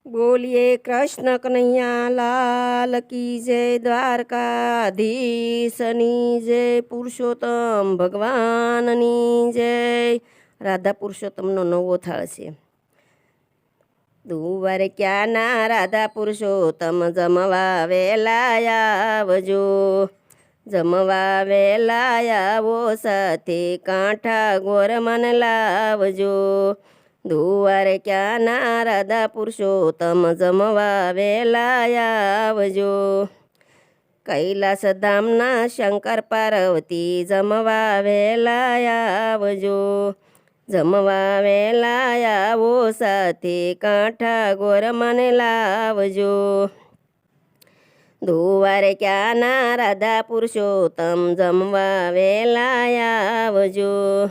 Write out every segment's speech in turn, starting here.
बोलिए कृष्ण कन्हैया लाल की जय। દ્વારકાધીશની જય। પુરુષોત્તમ ભગવાનની જય। રાધા પુરુષોત્તમનો નવો થાળ છે। દ્વારકાના રાધા પુરુષોત્તમ જમવા વેલા આવજો। જમવા વેલા આવો સાથે કાંઠા ગોર મન લાવજો। દ્વારકાના રાધા પુરુષોત્તમ જમવા વેલા આવજો। કૈલાસ ધામના શંકર પાર્વતી જમવા વેલા આવજો। જમવા વેલા આવો સાથે કાંઠા ગોર મને લાવજો। દ્વારકાના રાધા પુરુષોત્તમ જમવા વેલા આવજો।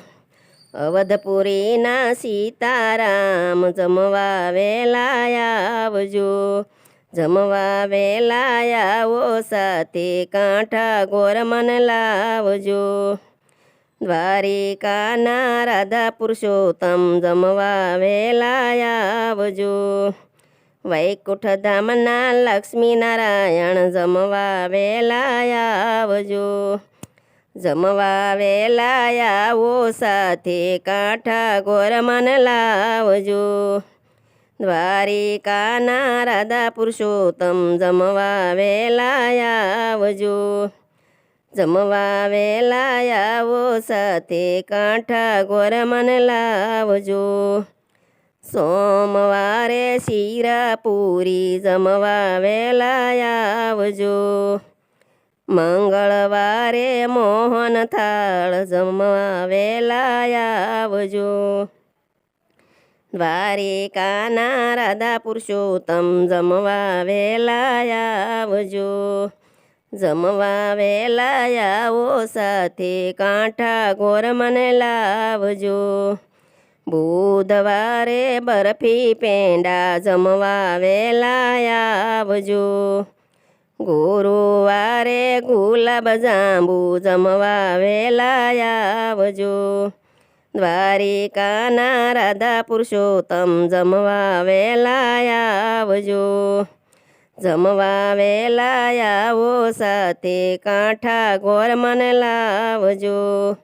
અવધપુરીના સીતારામ જમવા વેલા આવજો। જમવા વેલા આવો સાથે કાંઠા ગોર મન લાવજો। દ્વારિકાના રાધા પુરુષોત્તમ જમવા વેલા આવજો। વૈકુંઠ ધામના લક્ષ્મી નારાયણ જમવા વેલા આવજો। જમવા વેલા આવો સાથે કાંઠા ગોર મન લાવજો। દ્વારિકાના રાધા પુરુષોત્તમ જમવા વેલા આવજો। જમવા વેલા આવો સાથે કાંઠા ગોર મન લાવજો। સોમવારે શિરાપુરી જમવા વેલા આવજો। મંગળવારે મોહન થાળ જમવા વેલા આવજો। દ્વારિકાના રાધા પુરુષોત્તમ જમવા વેલા આવજો। જમવા વેલા આવો સાથે કાંઠા ગોર મને લાવજો। બુધવારે બરફી પેંડા જમવા વેલા આવજો। ગુરુવારે ગુલાબ જાંબુ જમવા વેલા આવજો। દ્વારિકાના રાધા પુરુષોત્તમ જમવા વેલા આવજો। જમવા વેલા આવો સાથે કાંઠા ગોર મન લાવજો।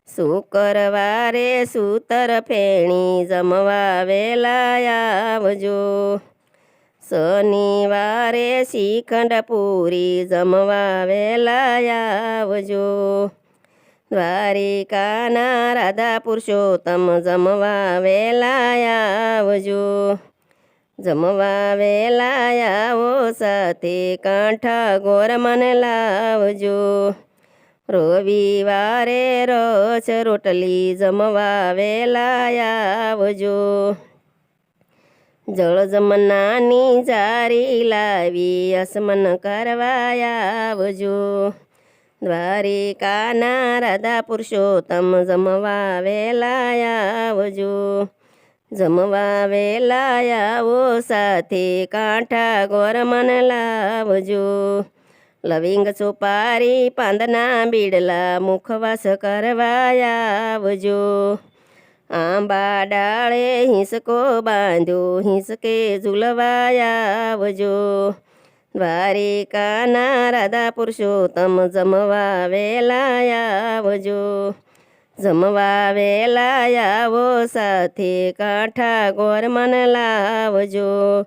શુક્રવારે સૂતર ફેણી જમવા વેલા આવજો। શનિવારે શ્રીખંડ પૂરી જમવા વેલા આવજો। દ્વારિકાના રાધા પુરુષોત્તમ જમવા વેલા આવજો। જમવા વેલા આવો સાથે કાંઠા ગોર મન લાવજો। રવિવારે રસ રોટલી જમવા વેલા આવજો। જળ જમનાની જારી લાવી અસમન કરવા આવજો। દ્વારિકાના રાધા પુરુષોત્તમ જમવા વેલા આવજો। જમવા વેલા આવો સાથે કાંઠા ગોર મન લાવજો। લવિંગ સુપારી પાંદના બીડલા મુખવાસ કરવા આવજો। આંબા ડાળે હિંસકો બાંધ્યો હિંસકે ઝૂલવા આવજો। દ્વારિકાના રાધા પુરુષોત્તમ જમવા વેલા આવજો। જમવા વેલા આવો સાથે કાંઠા ગોર મન લાવજો।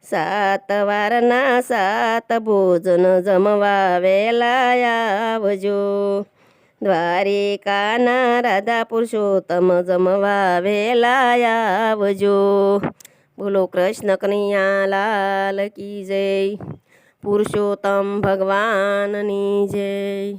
7 વારના 7 ભોજન જમવા વેલા આવજો। દ્વારિકાના રાધા પુરુષોત્તમ જમવા વેલા આવજો। બોલો કૃષ્ણ કનૈયા લાલ કી જય। પુરુષોત્તમ ભગવાનની જય।